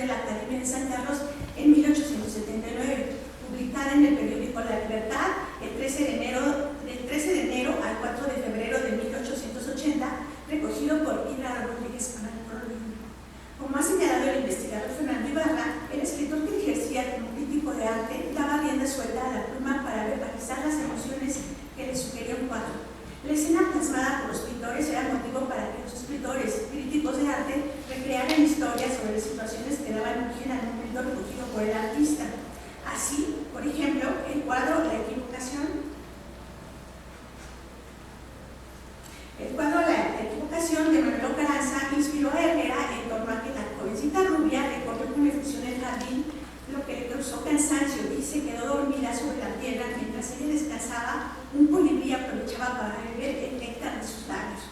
de la Academia de San Carlos en 1879, publicada en el periódico La Libertad el 13 de enero al 4 de febrero de 1880, recogido por Ira Rodríguez Panarcolini. Como ha señalado el investigador Fernando Ibarra, el escritor que ejercía como crítico de arte daba rienda suelta a la pluma para verbalizar las emociones que le sugería un cuadro. La escena plasmada por los pintores era motivo para que los escritores, críticos de arte, recrearan historias sobre las situaciones que daban origen al momento recogido por el artista. Así, por ejemplo, el cuadro La Equivocación de Manuel Carranza inspiró a Herrera en torno a que la jovencita rubia recorrió con efusión el jardín, lo que le causó cansancio y se quedó dormida sobre la piedra mientras ella descansaba. Un colibrí aprovechaba para beber el néctar de sus labios.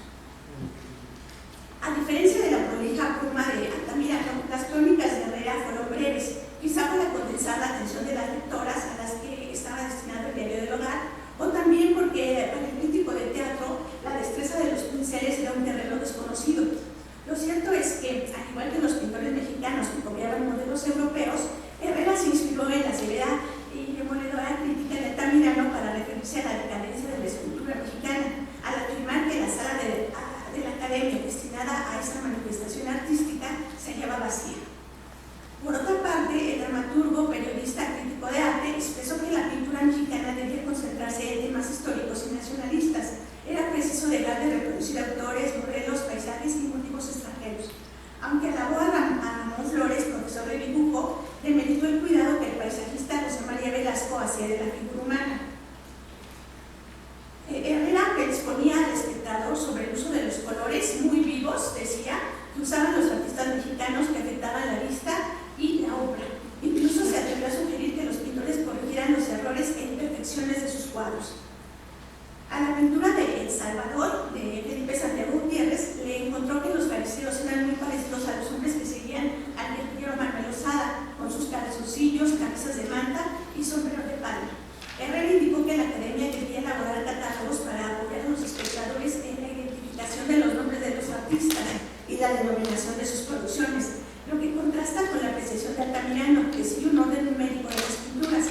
A diferencia de la prolija pluma de Altamirano, las crónicas de Herrera fueron breves, quizá para condensar la atención de las lectoras a las que estaba destinado el diario del hogar, o también porque para el crítico de teatro la destreza de los pinceles era un terreno desconocido. Lo cierto es que, al igual que los pintores mexicanos que copiaban modelos europeos, Herrera se inspiró en la severa y demoledora crítica de Altamirano para referirse a la decadencia de la escultura mexicana, al afirmar que la sala de la Academia destinada a esta manifestación artística se hallaba vacía. Por otra parte, el dramaturgo, periodista, crítico de arte, expresó que la pintura mexicana debía concentrarse en temas históricos y nacionalistas. Era preciso dejar de reproducir autores, modelos, paisajes y motivos extranjeros. Aunque alabó a Ramón Flores, profesor de dibujo, demeritó el cuidado que el paisajista José María Velasco hacía de la figura humana. Herrera exponía al espectador sobre el uso de los colores muy vivos, decía, que usaban los artistas mexicanos que afectaban la vista y la obra. Incluso se atrevió a sugerir que los pintores corrigieran los errores e imperfecciones de sus cuadros. A la pintura de El Salvador, de Felipe Santiago Gutiérrez, le encontró que los fariseos eran muy parecidos a los hombres que seguían al guerrillero Manuel Lozada, con sus calzoncillos, camisas de manta y sombrero de palma. Herrera indicó que la Academia debía elaborar catálogos para apoyar a los espectadores en la identificación de los nombres de los artistas y la denominación de sus producciones, lo que contrasta con la apreciación de Altamirano, que sigue un orden numérico de las pinturas.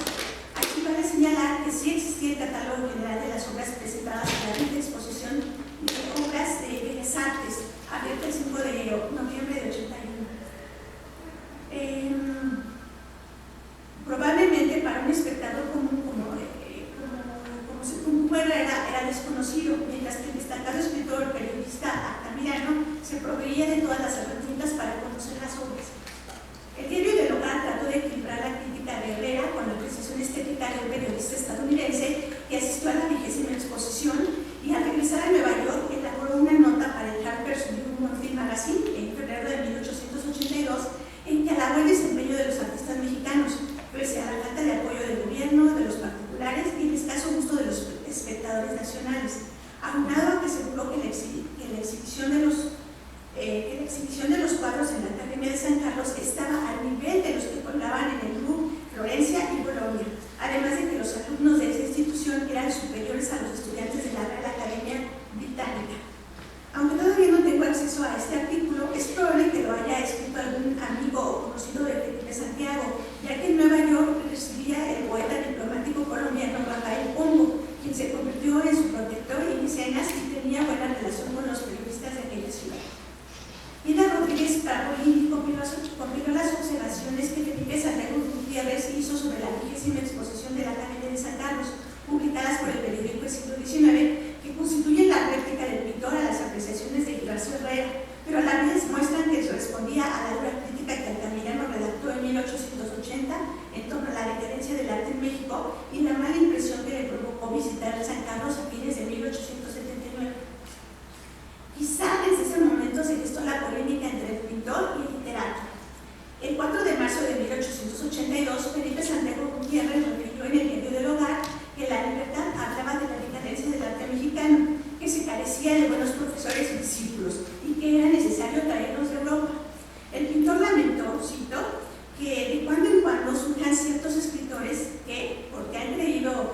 Aquí vale señalar que sí existía el catálogo general de las obras presentadas en la quinta exposición de obras de Bellas Artes, abierta el 5 de noviembre de 81. Probablemente para un espectador común como Herrera era desconocido, mientras que el destacado escritor periodista Altamirano se proveía de todas las herramientas para conocer las obras. El diario del hogar trató de equilibrar la crítica de Herrera con la precisión estética de un periodista estadounidense que asistió a la 20ª exposición y al regresar a Nueva York elaboró una nota para el Harper's Monthly Magazine en febrero de 1882 en que alabó el desempeño de los artistas mexicanos, pese a la falta de apoyo del gobierno, de los particulares y el escaso gusto de los espectadores nacionales, aunado a que aseguró que la exhibición de los cuadros en la Academia de San Carlos estaba al nivel de los que colgaban en el Louvre, Florencia y Bolonia, además de que los alumnos de esa institución eran superiores a los estudiantes de la Real Academia Británica. Aunque todavía no tengo acceso a este artículo, es probable que lo haya escrito algún amigo o conocido de Felipe Santiago, ya que en Nueva York residía el poeta diplomático colombiano Rafael Pombo, quien se convirtió en su protector y mecenas y tenía buena relación con los periodistas de aquella ciudad. Ida Rodríguez Panarcolini compiló las observaciones que Felipe Santiago Gutiérrez hizo sobre la 20ª exposición de la Academia de San Carlos, publicadas por el periódico del siglo XIX, que constituyen la réplica del pintor a las apreciaciones de Ignacio Herrera, pero a la vez muestran que respondía a la dura crítica que Altamirano redactó en 1880 en torno a la decadencia del arte en México y la mala impresión que le provocó visitar San Carlos a fines de 1879. Quizá desde ese momento se gestó la polémica entre el pintor y el literato. El 4 de marzo de 1882, Felipe Santiago Gutiérrez refirió en el diario del hogar que La Libertad hablaba de la decadencia del arte mexicano, que se carecía de buenos profesores y discípulos y que era necesario traerlos de Europa. El pintor lamentó, cito, que de cuando en cuando surjan ciertos escritores que, porque han creído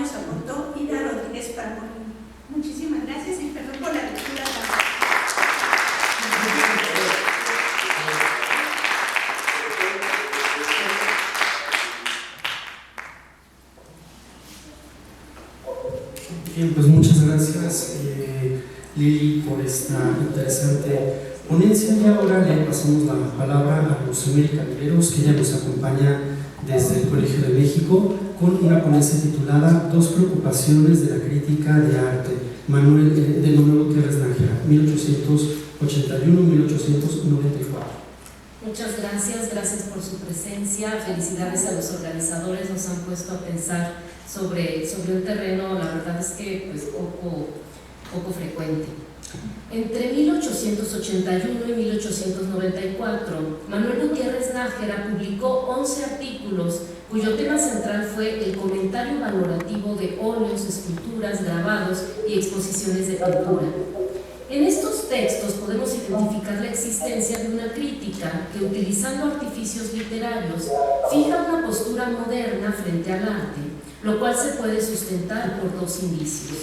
nos aportó Ida Rodríguez Parmolini. Muchísimas gracias y perdón por la lectura. Bien, pues muchas gracias Lili por esta interesante ponencia, y ahora le pasamos la palabra a Rosemary Calderos, que ella nos acompaña desde el Colegio de México con una ponencia titulada Dos preocupaciones de la crítica de arte, de Manuel Gutiérrez Nájera, 1881-1894. Muchas gracias por su presencia, felicidades a los organizadores, nos han puesto a pensar sobre un terreno, la verdad es que pues poco frecuente. Entre 1881 y 1894, Manuel Gutiérrez Nájera publicó 11 artículos cuyo tema central fue el comentario valorativo de óleos, esculturas, grabados y exposiciones de pintura. En estos textos podemos identificar la existencia de una crítica que, utilizando artificios literarios, fija una postura moderna frente al arte, lo cual se puede sustentar por dos indicios.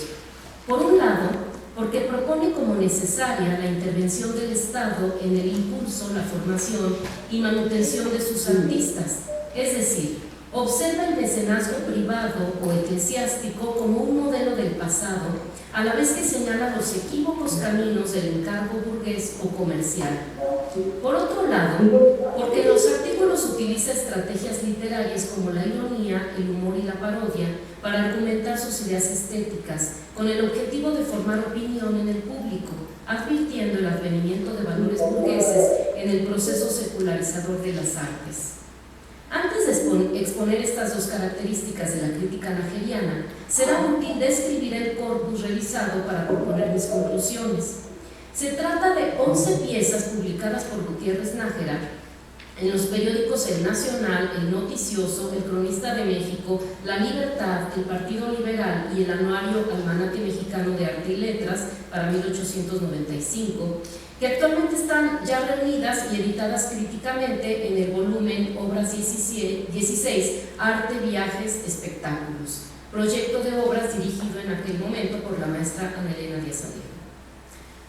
Por un lado, porque propone como necesaria la intervención del Estado en el impulso, la formación y manutención de sus artistas, es decir, observa el mecenazgo privado o eclesiástico como un modelo del pasado, a la vez que señala los equívocos caminos del encargo burgués o comercial. Por otro lado, porque en los artículos utiliza estrategias literarias como la ironía, el humor y la parodia para argumentar sus ideas estéticas, con el objetivo de formar opinión en el público, advirtiendo el advenimiento de valores burgueses en el proceso secularizador de las artes. Antes de exponer estas dos características de la crítica nájeriana, será útil describir el corpus revisado para proponer mis conclusiones. Se trata de 11 piezas publicadas por Gutiérrez Nájera en los periódicos El Nacional, El Noticioso, El Cronista de México, La Libertad, El Partido Liberal y el anuario Almanaque Mexicano de Arte y Letras para 1895, que actualmente están ya reunidas y editadas críticamente en el volumen Obras 16, Arte, Viajes, Espectáculos, proyecto de obras dirigido en aquel momento por la maestra Ana Elena Díaz Alegre.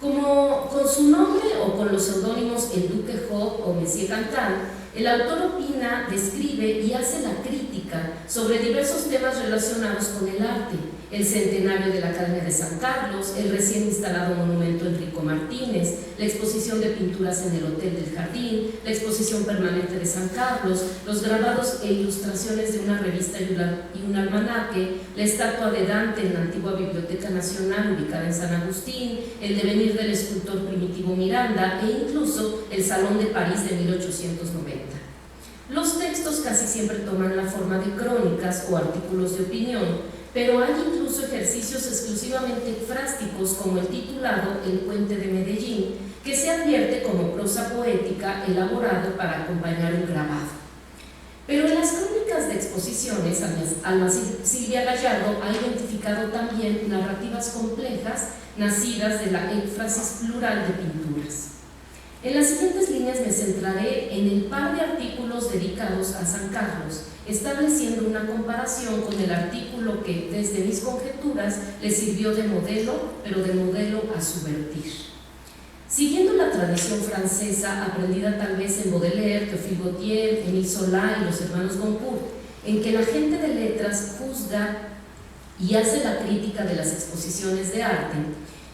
Como con su nombre o con los seudónimos El Duque Job o Monsieur Cantal, el autor opina, describe y hace la crítica sobre diversos temas relacionados con el arte: el centenario de la Academia de San Carlos, el recién instalado monumento Enrico Martínez, la exposición de pinturas en el Hotel del Jardín, la exposición permanente de San Carlos, los grabados e ilustraciones de una revista y un almanaque, la estatua de Dante en la antigua Biblioteca Nacional ubicada en San Agustín, el devenir del escultor Primitivo Miranda e incluso el Salón de París de 1890. Los textos casi siempre toman la forma de crónicas o artículos de opinión, pero hay incluso ejercicios exclusivamente frásticos como el titulado El Puente de Medellín, que se advierte como prosa poética elaborado para acompañar un grabado. Pero en las crónicas de exposiciones, Alma Silvia Gallardo ha identificado también narrativas complejas nacidas de la énfasis plural de pinturas. En las siguientes líneas me centraré en el par de artículos dedicados a San Carlos, estableciendo una comparación con el artículo que, desde mis conjeturas, le sirvió de modelo, pero de modelo a subvertir. Siguiendo la tradición francesa, aprendida tal vez en Baudelaire, Théophile Gautier, Émile Zola y los hermanos Goncourt, en que la gente de letras juzga y hace la crítica de las exposiciones de arte,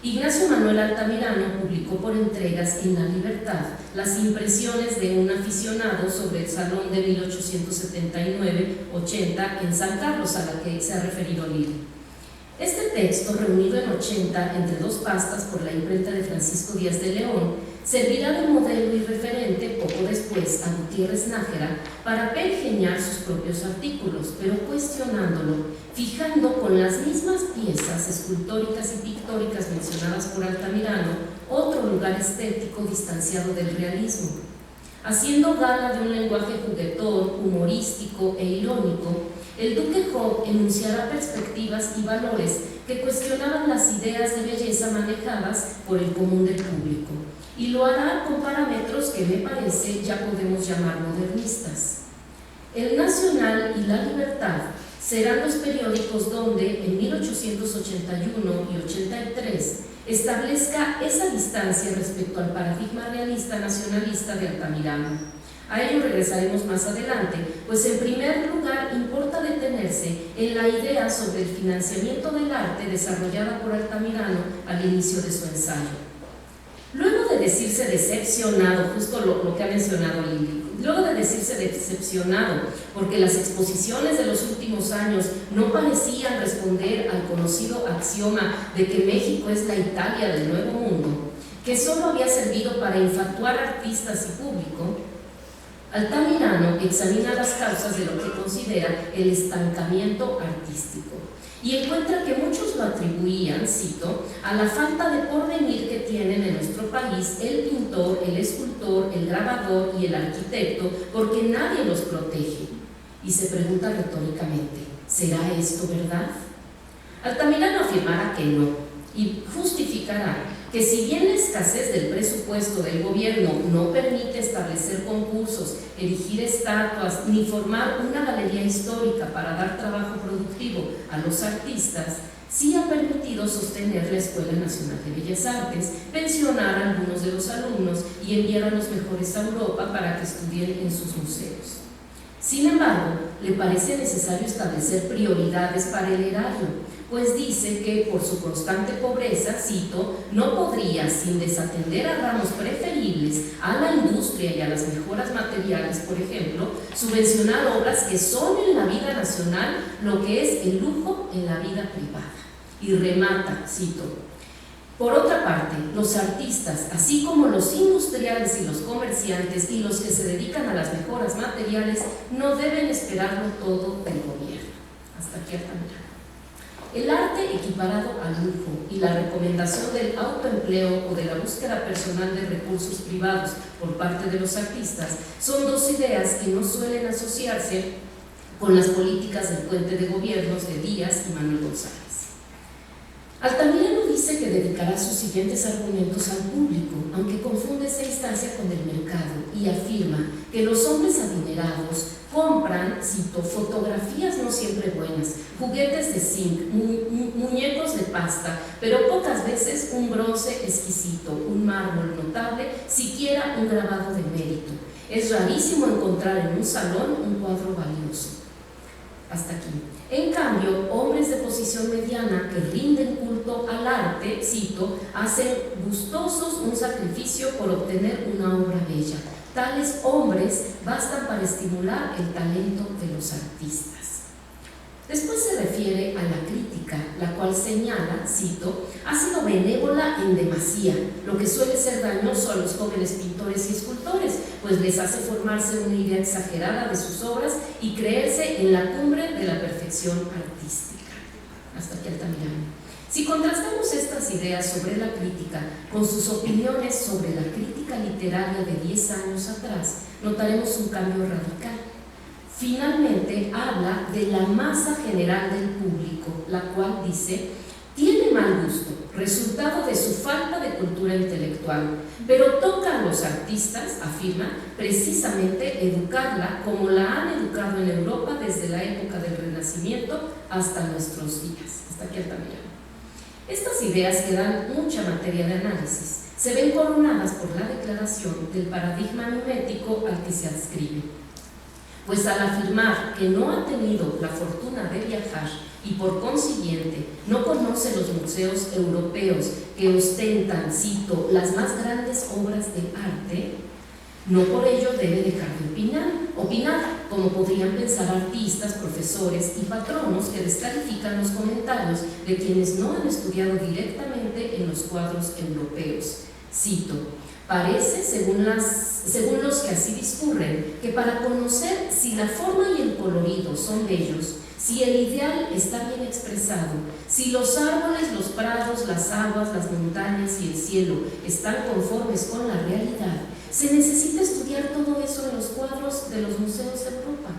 Ignacio Manuel Altamirano publicó por entregas en La Libertad las impresiones de un aficionado sobre el Salón de 1879-80 en San Carlos, a la que se ha referido Lili. Este texto, reunido en 80 entre dos pastas por la imprenta de Francisco Díaz de León, servirá de modelo y referente poco después a Gutiérrez Nájera para pergeñar sus propios artículos, pero cuestionándolo, fijando con las mismas piezas escultóricas y pictóricas mencionadas por Altamirano otro lugar estético distanciado del realismo. Haciendo gala de un lenguaje juguetón, humorístico e irónico, el Duque Job enunciará perspectivas y valores que cuestionaban las ideas de belleza manejadas por el común del público, y lo hará con parámetros que me parece ya podemos llamar modernistas. El Nacional y La Libertad serán los periódicos donde en 1881 y 83 establezca esa distancia respecto al paradigma realista nacionalista de Altamirano. A ello regresaremos más adelante, pues en primer lugar importa detenerse en la idea sobre el financiamiento del arte desarrollada por Altamirano al inicio de su ensayo. Luego de decirse decepcionado, justo lo que ha mencionado Lili, luego de decirse decepcionado porque las exposiciones de los últimos años no parecían responder al conocido axioma de que México es la Italia del Nuevo Mundo, que solo había servido para infatuar artistas y público, Altamirano examina las causas de lo que considera el estancamiento artístico y encuentra que muchos lo atribuían, cito, a la falta de porvenir que tienen en nuestro país el pintor, el escultor, el grabador y el arquitecto, porque nadie los protege. Y se pregunta retóricamente, ¿será esto verdad? Altamirano afirmará que no y justificará que si bien la escasez del presupuesto del gobierno no permite establecer concursos, erigir estatuas, ni formar una galería histórica para dar trabajo productivo a los artistas, sí ha permitido sostener la Escuela Nacional de Bellas Artes, pensionar a algunos de los alumnos y enviar a los mejores a Europa para que estudien en sus museos. Sin embargo, le parece necesario establecer prioridades para el erario, pues dice que por su constante pobreza, cito, no podría, sin desatender a ramos preferibles a la industria y a las mejoras materiales, por ejemplo, subvencionar obras que son en la vida nacional lo que es el lujo en la vida privada. Y remata, cito, por otra parte, los artistas, así como los industriales y los comerciantes y los que se dedican a las mejoras materiales, no deben esperarlo todo del gobierno. Hasta aquí Altamirano. El arte equiparado al lujo y la recomendación del autoempleo o de la búsqueda personal de recursos privados por parte de los artistas son dos ideas que no suelen asociarse con las políticas del puente de gobiernos de Díaz y Manuel González. Altamirano dice que dedicará sus siguientes argumentos al público, aunque confunde esa instancia con el mercado, y afirma que los hombres adinerados compran, cito, fotografías no siempre buenas, juguetes de zinc, muñecos de pasta, pero pocas veces un bronce exquisito, un mármol notable, siquiera un grabado de mérito. Es rarísimo encontrar en un salón un cuadro valioso. Hasta aquí. En cambio, hombres de posición mediana que rinden culto al arte, cito, hacen gustosos un sacrificio por obtener una obra bella. Tales hombres bastan para estimular el talento de los artistas. Después se refiere a la crítica, la cual señala, cito, ha sido benévola en demasía, lo que suele ser dañoso a los jóvenes pintores y escultores, pues les hace formarse una idea exagerada de sus obras y creerse en la cumbre de la perfección artística. Hasta aquí Altamirano. Si contrastamos estas ideas sobre la crítica con sus opiniones sobre la crítica literaria de 10 años atrás, notaremos un cambio radical. Finalmente habla de la masa general del público, la cual dice, tiene mal gusto, resultado de su falta de cultura intelectual, pero toca a los artistas, afirma, precisamente educarla como la han educado en Europa desde la época del Renacimiento hasta nuestros días. Hasta aquí Altamirano. Estas ideas que dan mucha materia de análisis se ven coronadas por la declaración del paradigma mimético al que se adscribe. Pues al afirmar que no ha tenido la fortuna de viajar y por consiguiente no conoce los museos europeos que ostentan, cito, las más grandes obras de arte, no por ello debe dejar de opinar, como podrían pensar artistas, profesores y patronos que descalifican los comentarios de quienes no han estudiado directamente en los cuadros europeos. Cito, parece, según los que así discurren, que para conocer si la forma y el colorido son bellos, si el ideal está bien expresado, si los árboles, los prados, las aguas, las montañas y el cielo están conformes con la realidad, se necesita estudiar todo eso en los cuadros de los museos de Europa.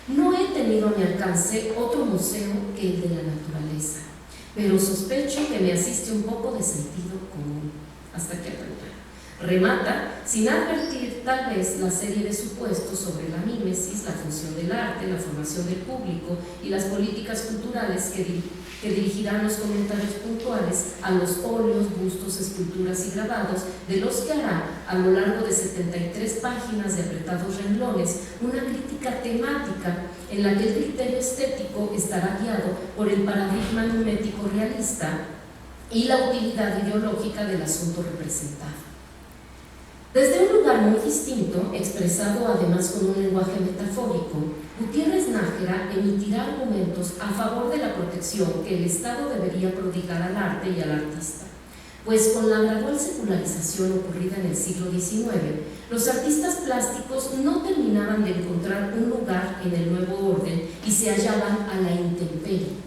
No he tenido a mi alcance otro museo que el de la naturaleza, pero sospecho que me asiste un poco de sentido común. Hasta aquí Altamirano. Remata sin advertir tal vez la serie de supuestos sobre la mímesis, la función del arte, la formación del público y las políticas culturales que dirigirán los comentarios puntuales a los óleos, bustos, esculturas y grabados, de los que hará a lo largo de 73 páginas de apretados renglones una crítica temática en la que el criterio estético estará guiado por el paradigma mimético realista y la utilidad ideológica del asunto representado. Desde un lugar muy distinto, expresado además con un lenguaje metafórico, Gutiérrez Nájera emitirá argumentos a favor de la protección que el Estado debería prodigar al arte y al artista, pues con la gradual secularización ocurrida en el siglo XIX, los artistas plásticos no terminaban de encontrar un lugar en el nuevo orden y se hallaban a la intemperie.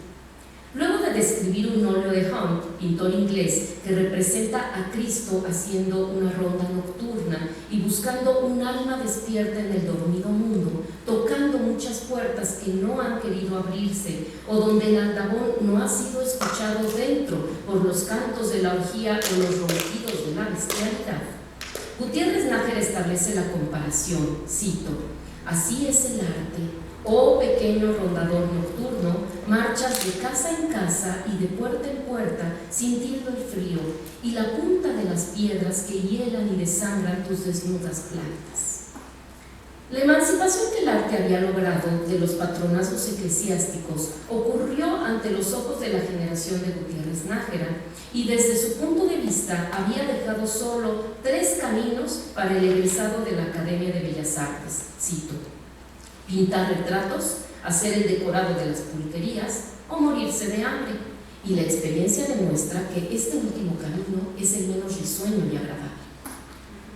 Luego de describir un óleo de Hunt, pintor inglés, que representa a Cristo haciendo una ronda nocturna y buscando un alma despierta en el dormido mundo, tocando muchas puertas que no han querido abrirse, o donde el aldabón no ha sido escuchado dentro por los cantos de la orgía o los ronquidos de la bestialidad, Gutiérrez Nájera establece la comparación, cito: así es el arte, oh pequeño rondador nocturno, marchas de casa en casa y de puerta en puerta, sintiendo el frío y la punta de las piedras que hielan y desangran tus desnudas plantas. La emancipación que el arte había logrado de los patronazgos eclesiásticos ocurrió ante los ojos de la generación de Gutiérrez Nájera y desde su punto de vista había dejado solo 3 caminos para el egresado de la Academia de Bellas Artes, cito: pintar retratos, hacer el decorado de las pulquerías o morirse de hambre. Y la experiencia demuestra que este último camino es el menos risueño y agradable.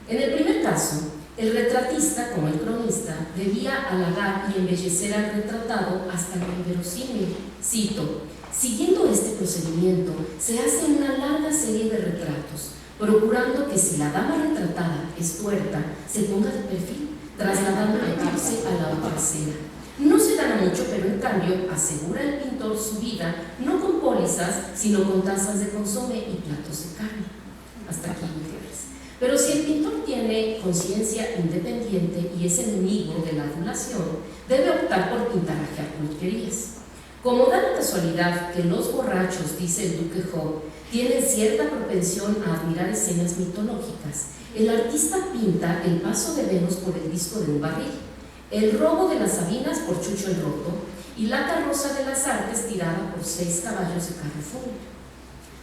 En el primer caso, el retratista, como el cronista, debía halagar y embellecer al retratado hasta lo inverosímil. Cito: siguiendo este procedimiento, se hace una larga serie de retratos, procurando que si la dama retratada es tuerta, se ponga de perfil, trasladando el eclipse a la otra escena. No se gana mucho, pero en cambio asegura el pintor su vida no con pólizas, sino con tazas de consomé y platos de carne. Hasta aquí, Gutiérrez. Pero si el pintor tiene conciencia independiente y es enemigo de la adulación, debe optar por pintarajear pulquerías. Como da la casualidad que los borrachos, dice el duque Job, tienen cierta propensión a admirar escenas mitológicas, el artista pinta el paso de Venus por el disco de un barril, el robo de las Sabinas por Chucho el Roto y la carroza de las artes tirada por 6 caballos de carro fúnebre.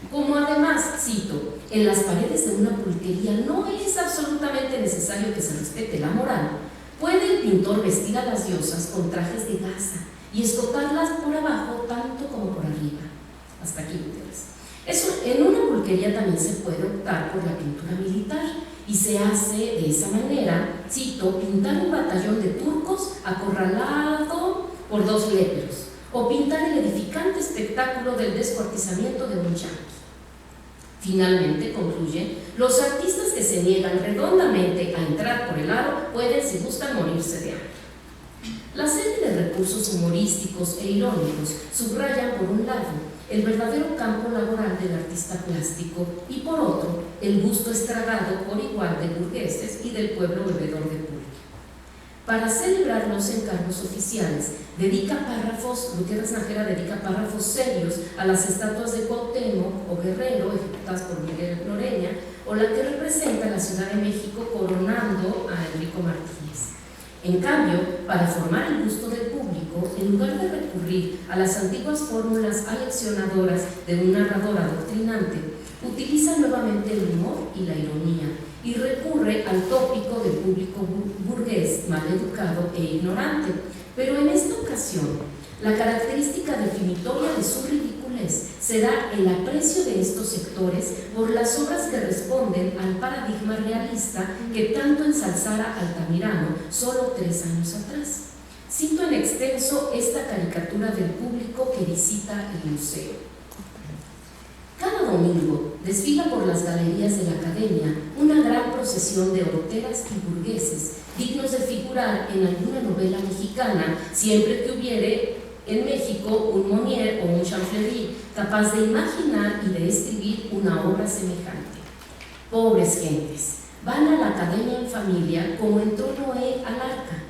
Como además, cito, en las paredes de una pulquería no es absolutamente necesario que se respete la moral, puede el pintor vestir a las diosas con trajes de gasa y escotarlas por abajo tanto como por arriba. Hasta aquí, Gutiérrez. En una pulquería también se puede optar por la pintura militar y se hace de esa manera, cito, pintar un batallón de turcos acorralado por 2 léperos o pintar el edificante espectáculo del descuartizamiento de un yanqui. Finalmente, concluye, los artistas que se niegan redondamente a entrar por el aro pueden, si gustan, morirse de hambre. La serie de recursos humorísticos e irónicos subrayan, por un lado, el verdadero campo laboral del artista plástico y, por otro, el gusto estragado por igual de burgueses y del pueblo bebedor de pulque. Para celebrar los encargos oficiales, Gutiérrez Nájera dedica párrafos serios a las estatuas de Cuauhtémoc o Guerrero, ejecutadas por Miguel Noreña, o la que representa la Ciudad de México coronando a Enrico Martínez. En cambio, para formar el gusto del público, en lugar de recurrir a las antiguas fórmulas aleccionadoras de un narrador adoctrinante, utiliza nuevamente el humor y la ironía y recurre al tópico del público burgués, maleducado e ignorante. Pero en esta ocasión, la característica definitoria de su ridiculez será el aprecio de estos sectores por las obras que responden al paradigma realista que tanto ensalzara Altamirano solo 3 años atrás. Cito en extenso esta caricatura del público que visita el museo. Cada domingo desfila por las galerías de la Academia una gran procesión de horteras y burgueses, dignos de figurar en alguna novela mexicana, siempre que hubiere en México un Monier o un Champfleury capaz de imaginar y de escribir una obra semejante. Pobres gentes, van a la academia en familia como entró Noé al arca.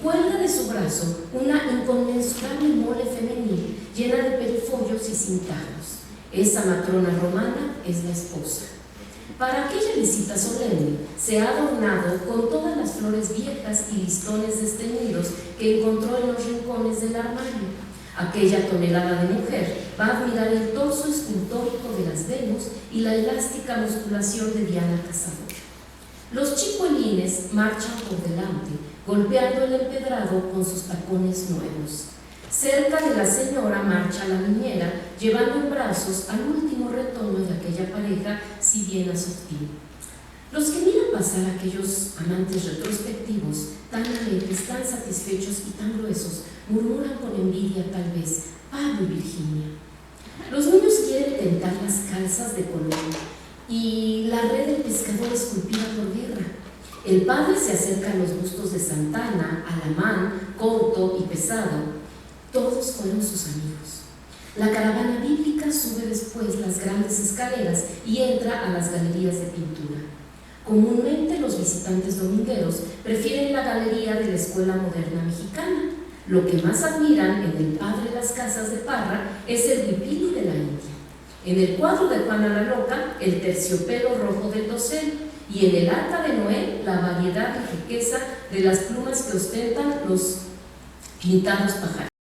Cuelga de su brazo una inconmensurable mole femenil llena de perifollos y cintarros. Esa matrona romana es la esposa. Para aquella visita solemne se ha adornado con todas las flores viejas y listones desteñidos que encontró en los rincones del armario. Aquella tonelada de mujer va a admirar el torso escultórico de las Venus y la elástica musculación de Diana Cazadora. Los chicuelines marchan por delante, golpeando el empedrado con sus tacones nuevos. Cerca de la señora marcha la niñera, llevando en brazos al último retoño de aquella pareja, si bien asortida. Los que miran pasar a aquellos amantes retrospectivos, tan alegres, tan satisfechos y tan gruesos, murmuran con envidia tal vez: Pablo y Virginia. Los niños quieren tentar las calzas de color y la red del pescador esculpida por Guerra. El padre se acerca a los bustos de Santana, Alamán, Couto y Pesado. Todos fueron sus amigos. La caravana bíblica sube después las grandes escaleras y entra a las galerías de pintura. Comúnmente los visitantes domingueros prefieren la galería de la Escuela Moderna Mexicana. Lo que más admiran en el padre de las casas de Parra es el huipili de la India. En el cuadro de Juana la Loca, el terciopelo rojo del dosel, y en el arca de Noé, la variedad y riqueza de las plumas que ostentan los pintados pajares.